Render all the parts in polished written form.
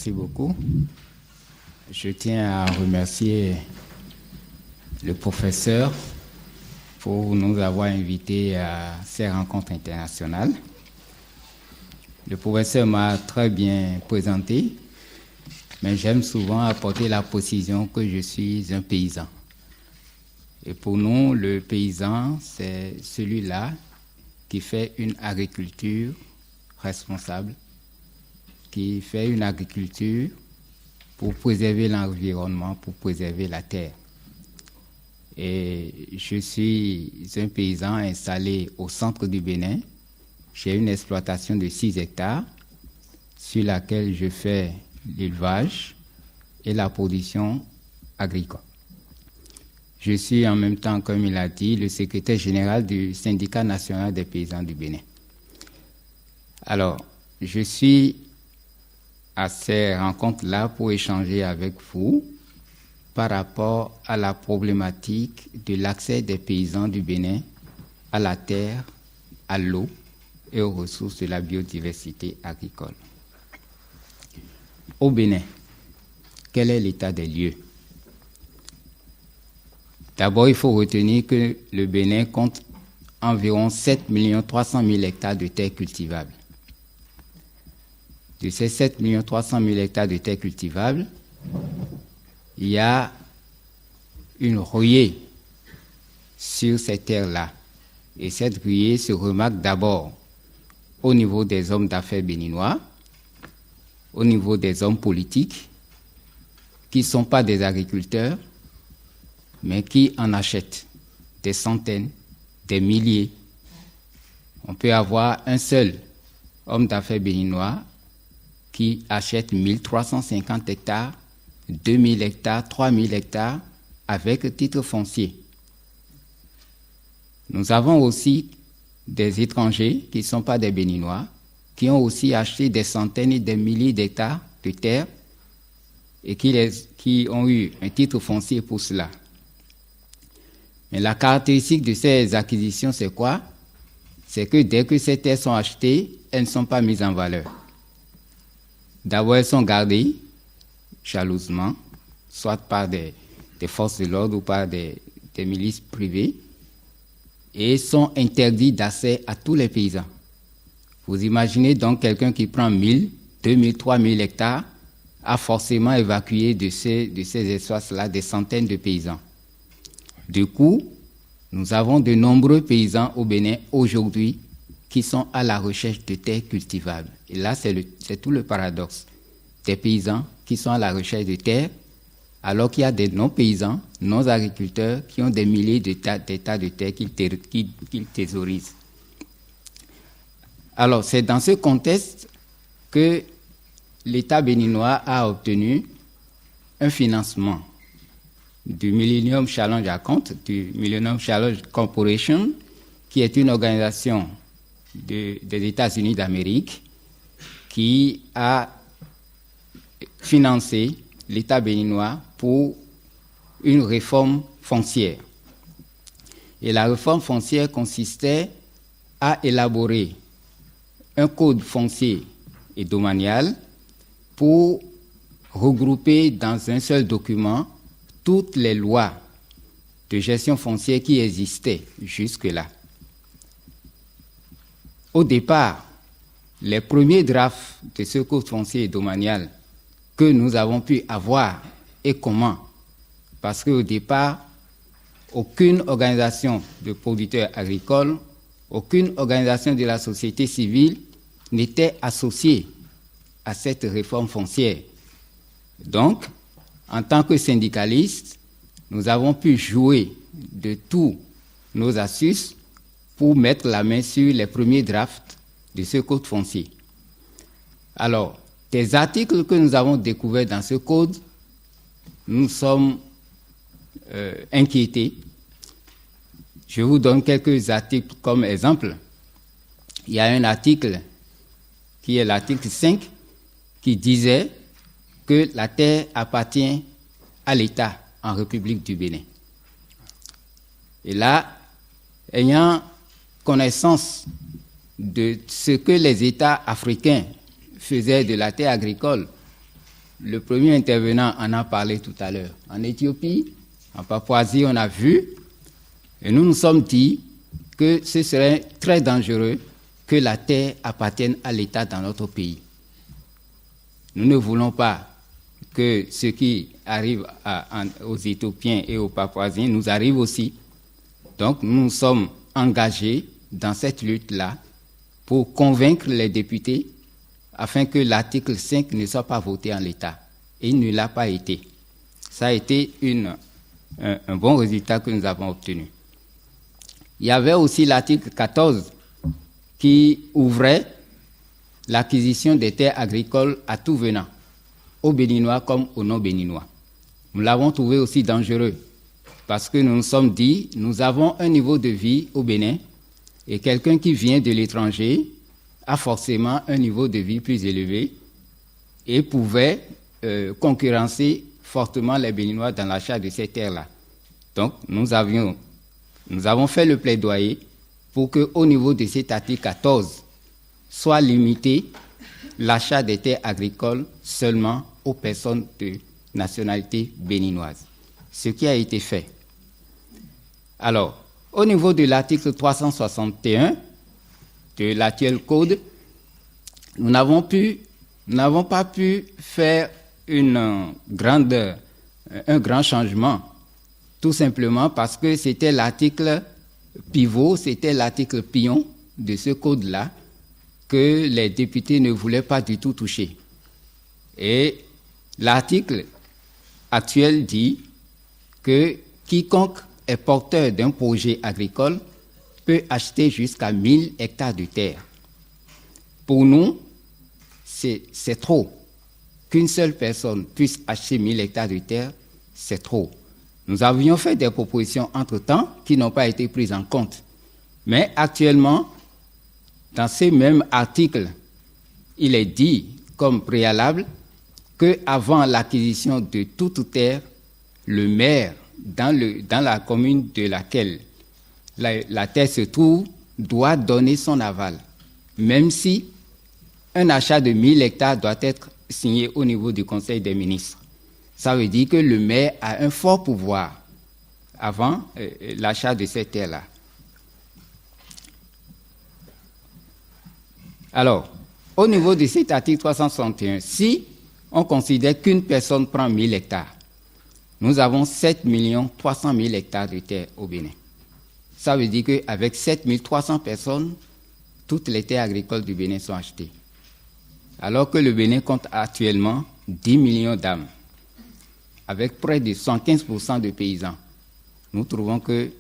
Merci beaucoup. Je tiens à remercier le professeur pour nous avoir invités à ces rencontres internationales. Le professeur m'a très bien présenté, mais j'aime souvent apporter la précision que je suis un paysan. Et pour nous, le paysan, c'est celui-là qui fait une agriculture responsable, qui fait une agriculture pour préserver l'environnement, pour préserver la terre. Et je suis un paysan installé au centre du Bénin. J'ai une exploitation de 6 hectares sur laquelle je fais l'élevage et la production agricole. Je suis en même temps, comme il a dit, le secrétaire général du syndicat national des paysans du Bénin. Alors, je suis à ces rencontres-là pour échanger avec vous par rapport à la problématique de l'accès des paysans du Bénin à la terre, à l'eau et aux ressources de la biodiversité agricole. Au Bénin, quel est l'état des lieux? D'abord, il faut retenir que le Bénin compte environ 7 300 000 hectares de terres cultivables. De ces 7 300 000 hectares de terres cultivables, il y a une ruée sur ces terres-là. Et cette ruée se remarque d'abord au niveau des hommes d'affaires béninois, au niveau des hommes politiques, qui ne sont pas des agriculteurs, mais qui en achètent des centaines, des milliers. On peut avoir un seul homme d'affaires béninois qui achète 1350 hectares, 2000 hectares, 3000 hectares avec titre foncier. Nous avons aussi des étrangers qui ne sont pas des Béninois, qui ont aussi acheté des centaines et des milliers d'hectares de terre et qui ont eu un titre foncier pour cela. Mais la caractéristique de ces acquisitions, c'est quoi? C'est que dès que ces terres sont achetées, elles ne sont pas mises en valeur. D'abord, elles sont gardées jalousement, soit par des forces de l'ordre ou par des milices privées, et sont interdites d'accès à tous les paysans. Vous imaginez donc quelqu'un qui prend 1000, 2000, 3000 hectares, a forcément évacué de ces espaces-là des centaines de paysans. Du coup, nous avons de nombreux paysans au Bénin aujourd'hui qui sont à la recherche de terres cultivables. Et là, c'est tout le paradoxe. Des paysans qui sont à la recherche de terres, alors qu'il y a des non-paysans, non-agriculteurs qui ont des milliers d'hectares de terres qu'ils thésaurisent. Alors, c'est dans ce contexte que l'État béninois a obtenu un financement du Millennium Challenge Account, du Millennium Challenge Corporation, qui est une organisation des États-Unis d'Amérique qui a financé l'État béninois pour une réforme foncière. Et la réforme foncière consistait à élaborer un code foncier et domanial pour regrouper dans un seul document toutes les lois de gestion foncière qui existaient jusque-là. Au départ, les premiers drafts de ce code foncier et domanial que nous avons pu avoir, et comment? Parce qu'au départ, aucune organisation de producteurs agricoles, aucune organisation de la société civile n'était associée à cette réforme foncière. Donc, en tant que syndicalistes, nous avons pu jouer de tous nos astuces pour mettre la main sur les premiers drafts de ce code foncier. Alors, des articles que nous avons découverts dans ce code, nous sommes inquiétés. Je vous donne quelques articles comme exemple. Il y a un article qui est l'article 5 qui disait que la terre appartient à l'État en République du Bénin. Et là, ayant connaissance de ce que les États africains faisaient de la terre agricole, le premier intervenant en a parlé tout à l'heure. En Éthiopie, en Papouasie, on a vu, et nous nous sommes dit que ce serait très dangereux que la terre appartienne à l'État dans notre pays. Nous ne voulons pas que ce qui arrive aux Éthiopiens et aux Papouasiens nous arrive aussi. Donc nous nous sommes engagés dans cette lutte-là pour convaincre les députés afin que l'article 5 ne soit pas voté en l'état. Et il ne l'a pas été. Ça a été un bon résultat que nous avons obtenu. Il y avait aussi l'article 14 qui ouvrait l'acquisition des terres agricoles à tout venant, aux Béninois comme aux non-Béninois. Nous l'avons trouvé aussi dangereux parce que nous nous sommes dit, nous avons un niveau de vie au Bénin et quelqu'un qui vient de l'étranger a forcément un niveau de vie plus élevé et pouvait concurrencer fortement les Béninois dans l'achat de ces terres-là. Donc, nous avons fait le plaidoyer pour qu'au niveau de cet article 14, soit limité l'achat des terres agricoles seulement aux personnes de nationalité béninoise. Ce qui a été fait. Alors, au niveau de l'article 361 de l'actuel code, nous n'avons pas pu faire un grand changement, tout simplement parce que c'était l'article pivot, c'était l'article pion de ce code-là que les députés ne voulaient pas du tout toucher. Et l'article actuel dit que quiconque est porteur d'un projet agricole peut acheter jusqu'à 1000 hectares de terre. Pour nous, c'est trop. Qu'une seule personne puisse acheter 1000 hectares de terre, c'est trop. Nous avions fait des propositions entre-temps qui n'ont pas été prises en compte. Mais actuellement, dans ces mêmes articles, il est dit comme préalable qu'avant l'acquisition de toute terre, le maire, dans la commune de laquelle la terre se trouve, doit donner son aval, même si un achat de 1000 hectares doit être signé au niveau du Conseil des ministres. Ça veut dire que le maire a un fort pouvoir avant l'achat de ces terres-là. Alors, au niveau de cet article 361, si on considère qu'une personne prend 1000 hectares, nous avons 7 300 000 hectares de terre au Bénin. Ça veut dire qu'avec 7 300 personnes, toutes les terres agricoles du Bénin sont achetées. Alors que le Bénin compte actuellement 10 millions d'âmes, avec près de 115% de paysans. Nous trouvons que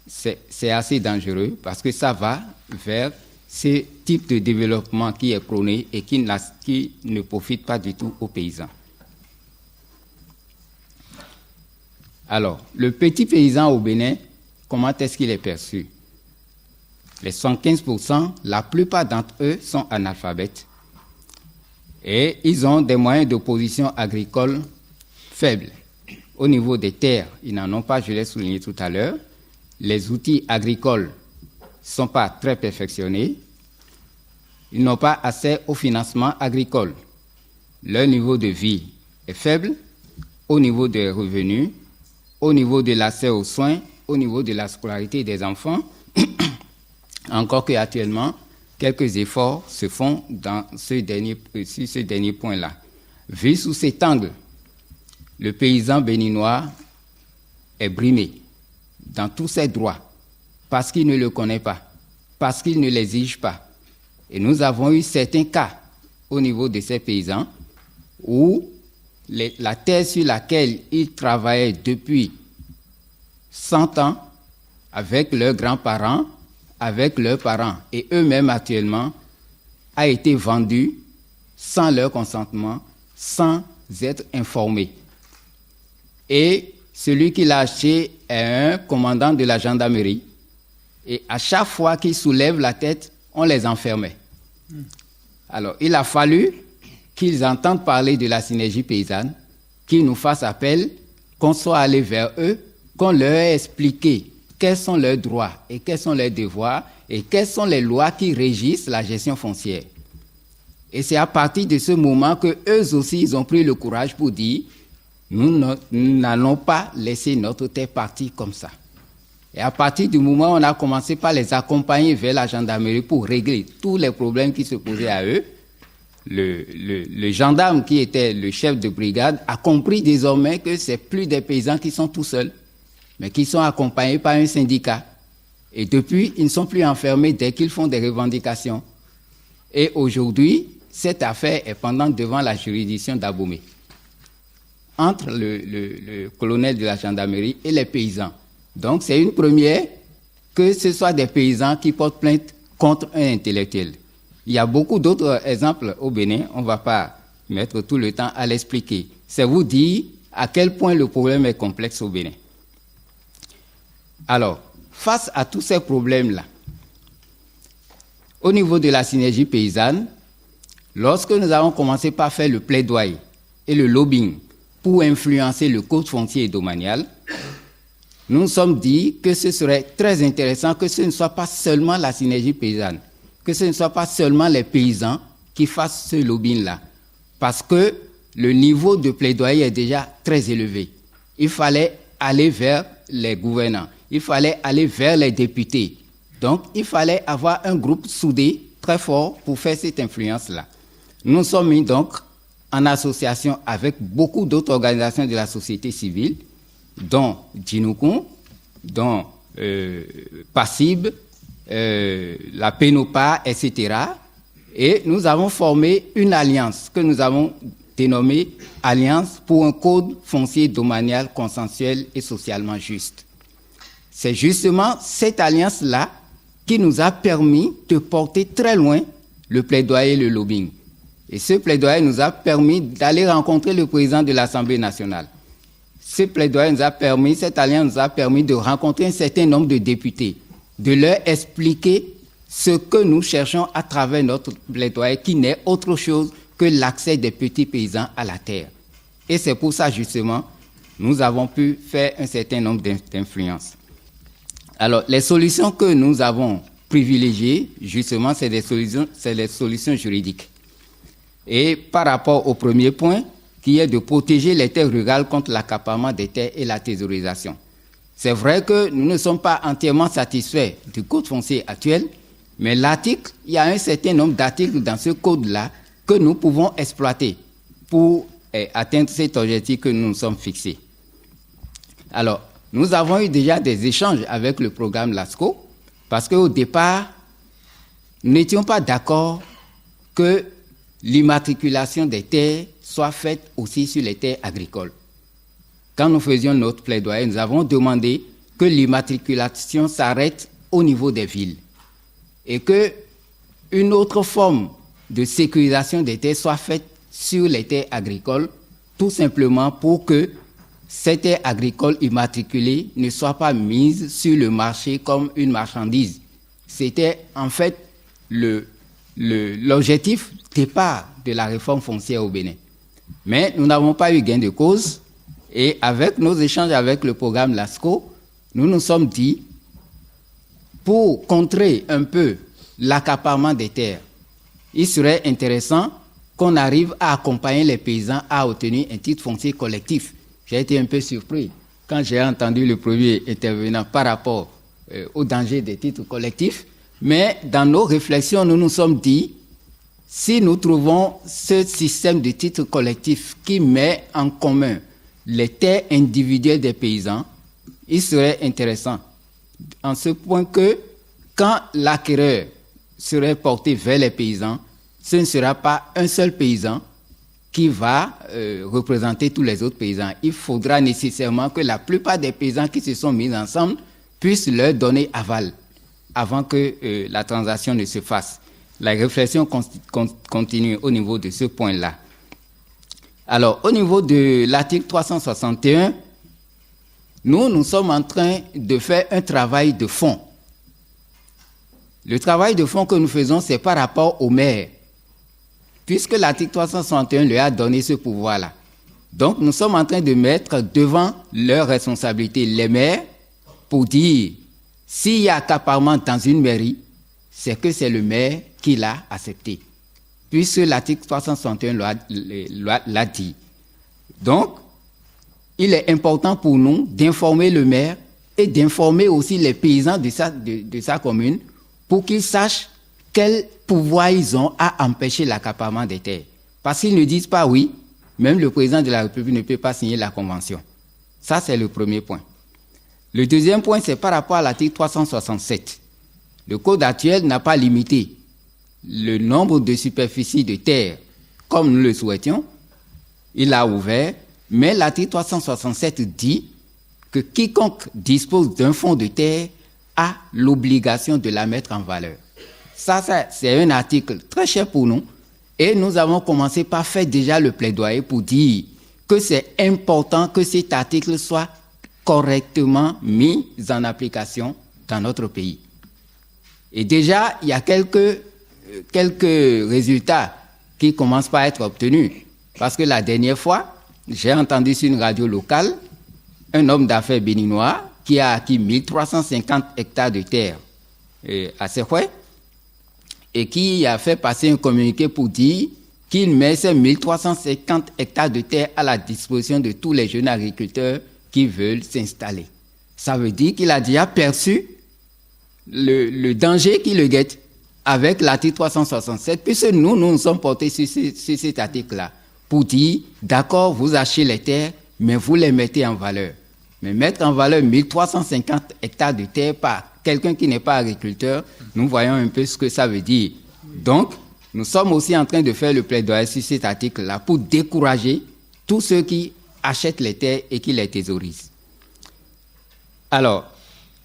c'est assez dangereux parce que ça va vers ce type de développement qui est prôné et qui ne profite pas du tout aux paysans. Alors, le petit paysan au Bénin, comment est-ce qu'il est perçu? Les 115%, la plupart d'entre eux sont analphabètes et ils ont des moyens d'opposition agricole faibles. Au niveau des terres, ils n'en ont pas, je l'ai souligné tout à l'heure. Les outils agricoles ne sont pas très perfectionnés. Ils n'ont pas accès au financement agricole. Leur niveau de vie est faible au niveau des revenus, au niveau de l'accès aux soins, au niveau de la scolarité des enfants, encore qu'actuellement, quelques efforts se font sur ce dernier point-là. Vu sous cet angle, le paysan béninois est brimé dans tous ses droits parce qu'il ne le connaît pas, parce qu'il ne l'exige pas. Et nous avons eu certains cas au niveau de ces paysans où la terre sur laquelle ils travaillaient depuis 100 ans avec leurs grands-parents, avec leurs parents et eux-mêmes actuellement, a été vendue sans leur consentement, sans être informés. Et celui qui l'a acheté est un commandant de la gendarmerie. Et à chaque fois qu'il soulève la tête, on les enfermait. Alors, il a fallu qu'ils entendent parler de la synergie paysanne, qu'ils nous fassent appel, qu'on soit allé vers eux, qu'on leur ait expliqué quels sont leurs droits et quels sont leurs devoirs et quelles sont les lois qui régissent la gestion foncière. Et c'est à partir de ce moment que eux aussi, ils ont pris le courage pour dire, nous n'allons pas laisser notre terre partir comme ça. Et à partir du moment où on a commencé par les accompagner vers la gendarmerie pour régler tous les problèmes qui se posaient à eux, le gendarme qui était le chef de brigade a compris désormais que c'est plus des paysans qui sont tout seuls, mais qui sont accompagnés par un syndicat. Et depuis, ils ne sont plus enfermés dès qu'ils font des revendications. Et aujourd'hui, cette affaire est pendante devant la juridiction d'Abomey, entre le colonel de la gendarmerie et les paysans. Donc c'est une première que ce soit des paysans qui portent plainte contre un intellectuel. Il y a beaucoup d'autres exemples au Bénin, on ne va pas mettre tout le temps à l'expliquer. C'est vous dire à quel point le problème est complexe au Bénin. Alors, face à tous ces problèmes-là, au niveau de la synergie paysanne, lorsque nous avons commencé par faire le plaidoyer et le lobbying pour influencer le code foncier et domanial, nous nous sommes dit que ce serait très intéressant que ce ne soit pas seulement la synergie paysanne, que ce ne soit pas seulement les paysans qui fassent ce lobbying-là, parce que le niveau de plaidoyer est déjà très élevé. Il fallait aller vers les gouvernants, il fallait aller vers les députés. Donc, il fallait avoir un groupe soudé très fort pour faire cette influence-là. Nous sommes mis donc en association avec beaucoup d'autres organisations de la société civile, dont Djinoukoun, dont PASSIB, la PENOPA, etc. Et nous avons formé une alliance que nous avons dénommée Alliance pour un code foncier domanial consensuel et socialement juste. C'est justement cette alliance-là qui nous a permis de porter très loin le plaidoyer et le lobbying. Et ce plaidoyer nous a permis d'aller rencontrer le président de l'Assemblée nationale. Ce plaidoyer nous a permis, cette alliance nous a permis de rencontrer un certain nombre de députés, de leur expliquer ce que nous cherchons à travers notre plaidoyer, qui n'est autre chose que l'accès des petits paysans à la terre. Et c'est pour ça, justement, nous avons pu faire un certain nombre d'influences. Alors, les solutions que nous avons privilégiées, justement, c'est les solutions juridiques. Et par rapport au premier point, qui est de protéger les terres rurales contre l'accaparement des terres et la thésaurisation. C'est vrai que nous ne sommes pas entièrement satisfaits du code foncier actuel, mais l'article, il y a un certain nombre d'articles dans ce code-là que nous pouvons exploiter pour atteindre cet objectif que nous nous sommes fixés. Alors, nous avons eu déjà des échanges avec le programme LASCO, parce qu'au départ, nous n'étions pas d'accord que l'immatriculation des terres soit faite aussi sur les terres agricoles. Quand nous faisions notre plaidoyer, nous avons demandé que l'immatriculation s'arrête au niveau des villes et qu'une autre forme de sécurisation des terres soit faite sur les terres agricoles, tout simplement pour que ces terres agricoles immatriculées ne soient pas mises sur le marché comme une marchandise. C'était en fait l'objectif départ de la réforme foncière au Bénin. Mais nous n'avons pas eu gain de cause et avec nos échanges avec le programme LASCO, nous nous sommes dit, pour contrer un peu l'accaparement des terres, il serait intéressant qu'on arrive à accompagner les paysans à obtenir un titre foncier collectif. J'ai été un peu surpris quand j'ai entendu le premier intervenant par rapport au danger des titres collectifs, mais dans nos réflexions, nous nous sommes dit, si nous trouvons ce système de titres collectifs qui met en commun les terres individuelles des paysans, il serait intéressant, en ce point que quand l'acquéreur serait porté vers les paysans, ce ne sera pas un seul paysan qui va représenter tous les autres paysans. Il faudra nécessairement que la plupart des paysans qui se sont mis ensemble puissent leur donner aval avant que la transaction ne se fasse. La réflexion continue au niveau de ce point-là. Alors, au niveau de l'article 361, nous sommes en train de faire un travail de fond. Le travail de fond que nous faisons, c'est par rapport aux maires, puisque l'article 361 leur a donné ce pouvoir-là. Donc, nous sommes en train de mettre devant leurs responsabilités les maires pour dire, s'il y a accaparement dans une mairie, c'est que c'est le maire qui l'a accepté. puisque l'article 361 l'a dit. Donc, il est important pour nous d'informer le maire et d'informer aussi les paysans de sa commune pour qu'ils sachent quel pouvoir ils ont à empêcher l'accaparement des terres. Parce qu'ils ne disent pas oui, même le président de la République ne peut pas signer la convention. Ça, c'est le premier point. Le deuxième point, c'est par rapport à l'article 367. Le code actuel n'a pas limité le nombre de superficies de terre comme nous le souhaitions. Il l'a ouvert, mais l'article 367 dit que quiconque dispose d'un fonds de terre a l'obligation de la mettre en valeur. Ça, c'est un article très cher pour nous et nous avons commencé par faire déjà le plaidoyer pour dire que c'est important que cet article soit correctement mis en application dans notre pays. Et déjà, il y a quelques résultats qui commencent par être obtenus. Parce que la dernière fois, j'ai entendu sur une radio locale un homme d'affaires béninois qui a acquis 1350 hectares de terre à Sékhoué et qui a fait passer un communiqué pour dire qu'il met ces 1350 hectares de terre à la disposition de tous les jeunes agriculteurs qui veulent s'installer. Ça veut dire qu'il a déjà perçu le danger qui le guette avec l'article 367, puisque nous sommes portés sur cet article-là, pour dire, d'accord, vous achetez les terres, mais vous les mettez en valeur. Mais mettre en valeur 1350 hectares de terre par quelqu'un qui n'est pas agriculteur, nous voyons un peu ce que ça veut dire. Donc, nous sommes aussi en train de faire le plaidoyer sur cet article-là pour décourager tous ceux qui achètent les terres et qui les thésaurisent. Alors,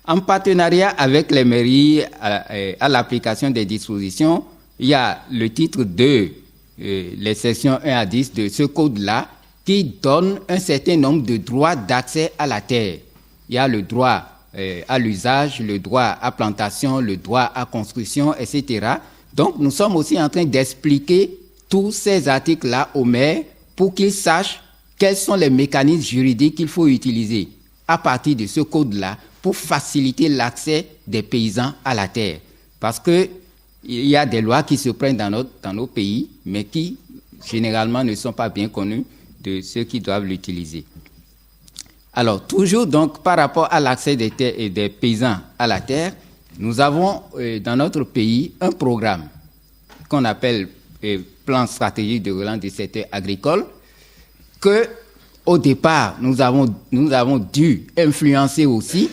en partenariat avec les mairies à l'application des dispositions, il y a le titre 2, les sections 1 à 10 de ce code-là, qui donne un certain nombre de droits d'accès à la terre. Il y a le droit à l'usage, le droit à plantation, le droit à construction, etc. Donc, nous sommes aussi en train d'expliquer tous ces articles-là aux maires pour qu'ils sachent quels sont les mécanismes juridiques qu'il faut utiliser à partir de ce code-là pour faciliter l'accès des paysans à la terre. Parce qu'il y a des lois qui se prennent dans nos pays, mais qui, généralement, ne sont pas bien connues de ceux qui doivent l'utiliser. Alors, toujours donc, par rapport à l'accès des terres et des paysans à la terre, nous avons dans notre pays un programme qu'on appelle Plan stratégique de relance du secteur agricole, que au départ, nous avons dû influencer aussi,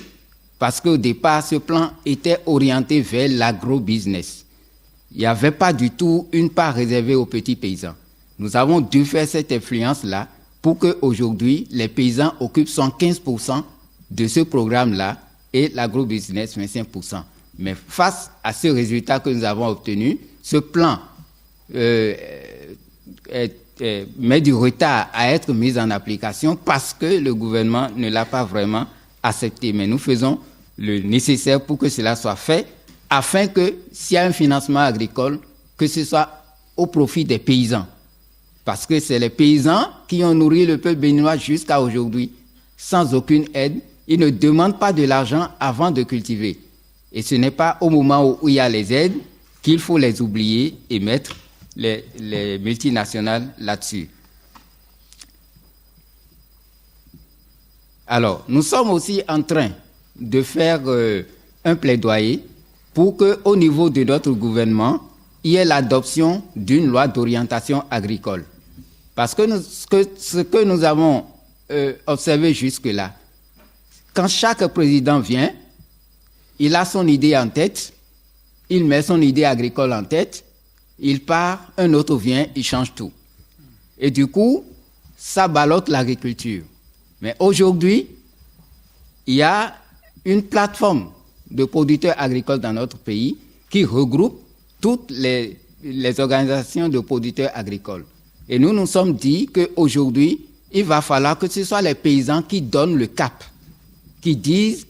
parce qu'au départ, ce plan était orienté vers l'agro-business. Il n'y avait pas du tout une part réservée aux petits paysans. Nous avons dû faire cette influence-là pour qu'aujourd'hui, les paysans occupent 115% de ce programme-là et l'agro-business 25%. Mais face à ce résultat que nous avons obtenu, ce plan met du retard à être mis en application parce que le gouvernement ne l'a pas vraiment accepté. Mais nous faisons le nécessaire pour que cela soit fait, afin que s'il y a un financement agricole, que ce soit au profit des paysans. Parce que c'est les paysans qui ont nourri le peuple béninois jusqu'à aujourd'hui, sans aucune aide. Ils ne demandent pas de l'argent avant de cultiver. Et ce n'est pas au moment où il y a les aides qu'il faut les oublier et mettre les multinationales là-dessus. Alors, nous sommes aussi en train de faire un plaidoyer pour qu'au niveau de notre gouvernement, il y ait l'adoption d'une loi d'orientation agricole. Parce que ce que nous avons observé jusque-là, quand chaque président vient, il a son idée en tête, il met son idée agricole en tête, il part, un autre vient, il change tout. Et du coup, ça ballotte l'agriculture. Mais aujourd'hui, il y a une plateforme de producteurs agricoles dans notre pays qui regroupe toutes les organisations de producteurs agricoles. Et nous nous sommes dit qu'aujourd'hui, il va falloir que ce soit les paysans qui donnent le cap, qui disent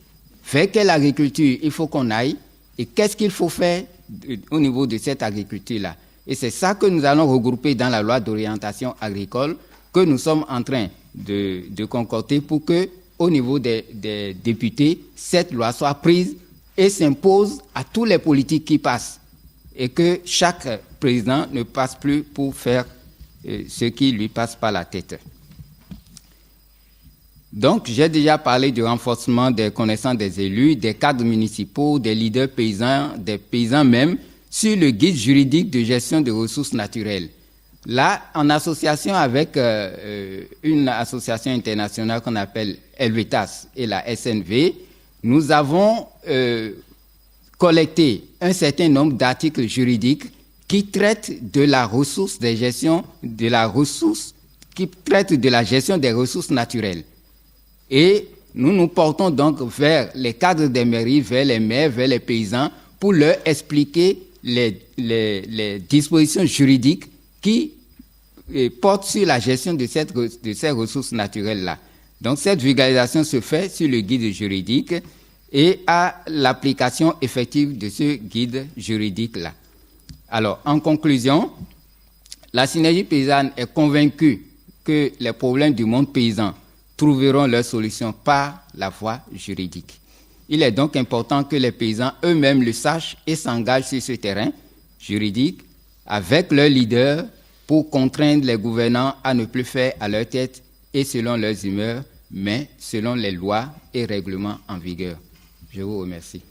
vers quelle agriculture il faut qu'on aille et qu'est-ce qu'il faut faire au niveau de cette agriculture-là. Et c'est ça que nous allons regrouper dans la loi d'orientation agricole que nous sommes en train de concocter pour que, au niveau des députés, cette loi soit prise et s'impose à tous les politiques qui passent et que chaque président ne passe plus pour faire ce qui lui passe par la tête. Donc, j'ai déjà parlé du renforcement des connaissances des élus, des cadres municipaux, des leaders paysans, des paysans même, sur le guide juridique de gestion des ressources naturelles. Là, en association avec une association internationale qu'on appelle Helvetas et la SNV, nous avons collecté un certain nombre d'articles juridiques qui traitent de la ressource des gestions, de la ressource, qui traitent de la gestion des ressources naturelles. Et nous nous portons donc vers les cadres des mairies, vers les maires, vers les paysans, pour leur expliquer les dispositions juridiques qui portent sur la gestion de ces ressources naturelles-là. Donc cette vulgarisation se fait sur le guide juridique et à l'application effective de ce guide juridique-là. Alors, en conclusion, la synergie paysanne est convaincue que les problèmes du monde paysan trouveront leur solution par la voie juridique. Il est donc important que les paysans eux-mêmes le sachent et s'engagent sur ce terrain juridique avec leurs leaders pour contraindre les gouvernants à ne plus faire à leur tête et selon leurs humeurs, mais selon les lois et règlements en vigueur. Je vous remercie.